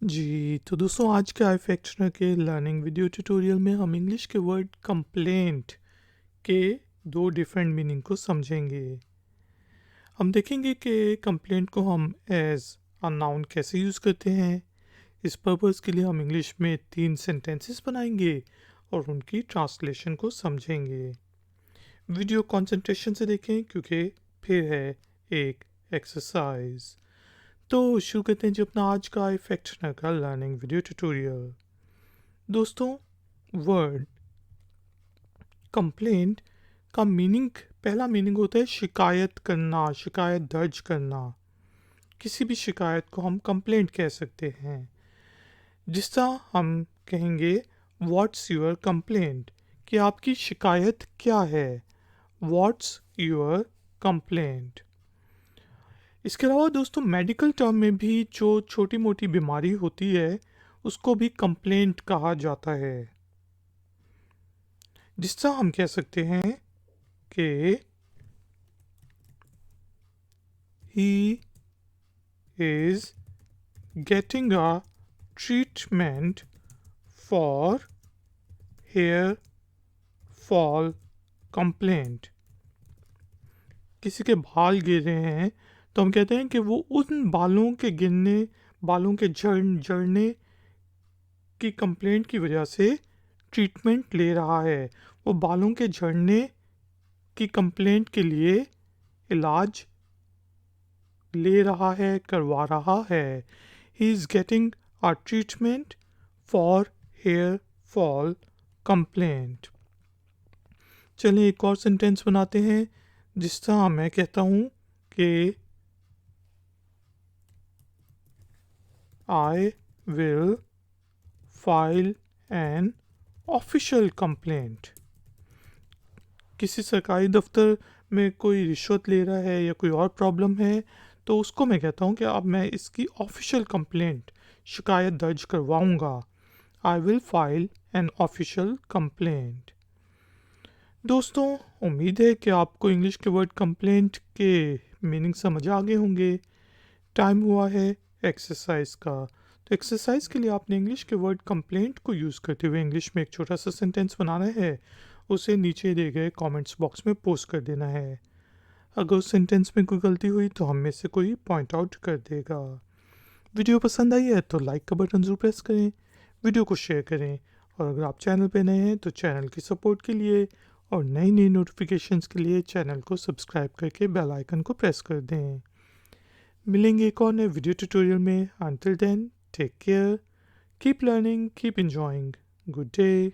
जी, तो दोस्तों आज के आई फैक्शनर के लर्निंग वीडियो ट्यूटोरियल में हम इंग्लिश के वर्ड कंप्लेंट के दो डिफरेंट मीनिंग को समझेंगे। हम देखेंगे कि कंप्लेंट को हम एज अ नाउन कैसे यूज़ करते हैं। इस पर्पज़ के लिए हम इंग्लिश में 3 सेंटेंसेस बनाएंगे और उनकी ट्रांसलेशन को समझेंगे। वीडियो कंसंट्रेशन से देखें क्योंकि फिर है एक एक्सरसाइज। तो शुरू करते हैं जी अपना आज का इफेक्शनर का लर्निंग वीडियो ट्यूटोरियल। दोस्तों, वर्ड कंप्लेंट का मीनिंग, पहला मीनिंग होता है शिकायत करना, शिकायत दर्ज करना। किसी भी शिकायत को हम कंप्लेंट कह सकते हैं। जिस तरह हम कहेंगे व्हाट्स योर कंप्लेंट, कि आपकी शिकायत क्या है। What's your complaint. इसके अलावा दोस्तों मेडिकल टर्म में भी जो छोटी मोटी बीमारी होती है उसको भी कंप्लेंट कहा जाता है। जिस तरह हम कह सकते हैं कि he is getting a treatment for hair fall complaint. किसी के बाल गिर रहे हैं तो हम कहते हैं कि वो उन बालों के गिरने, बालों के झड़ने की कंप्लेंट की वजह से ट्रीटमेंट ले रहा है। वो बालों के झड़ने की कंप्लेंट के लिए इलाज ले रहा है, करवा रहा है। He is getting a treatment for hair fall complaint. चलिए एक और सेंटेंस बनाते हैं। जिस तरह मैं कहता हूँ कि आई will file an official complaint. किसी सरकारी दफ्तर में कोई रिश्वत ले रहा है या कोई और प्रॉब्लम है तो उसको मैं कहता हूँ कि अब मैं इसकी ऑफिशियल कंप्लेंट, शिकायत दर्ज करवाऊँगा। I will file an official complaint. दोस्तों, उम्मीद है कि आपको इंग्लिश के वर्ड कंप्लेंट के मीनिंग समझ आ गए होंगे। टाइम हुआ है एक्सरसाइज का। तो एक्सरसाइज के लिए आपने इंग्लिश के वर्ड कंप्लेंट को यूज़ करते हुए इंग्लिश में एक छोटा सा सेंटेंस बनाना है। उसे नीचे दिए गए कमेंट्स बॉक्स में पोस्ट कर देना है। अगर उस सेंटेंस में कोई गलती हुई तो हम में से कोई पॉइंट आउट कर देगा। वीडियो पसंद आई है तो लाइक का बटन ज़रूर प्रेस करें, वीडियो को शेयर करें और अगर आप चैनल पे नए हैं तो चैनल की सपोर्ट के लिए और नई नई नोटिफिकेशंस के लिए चैनल को सब्सक्राइब करके बेल आइकन को प्रेस कर दें। मिलेंगे एक और नए वीडियो ट्यूटोरियल में। Until then take care, keep learning, keep enjoying. Good day.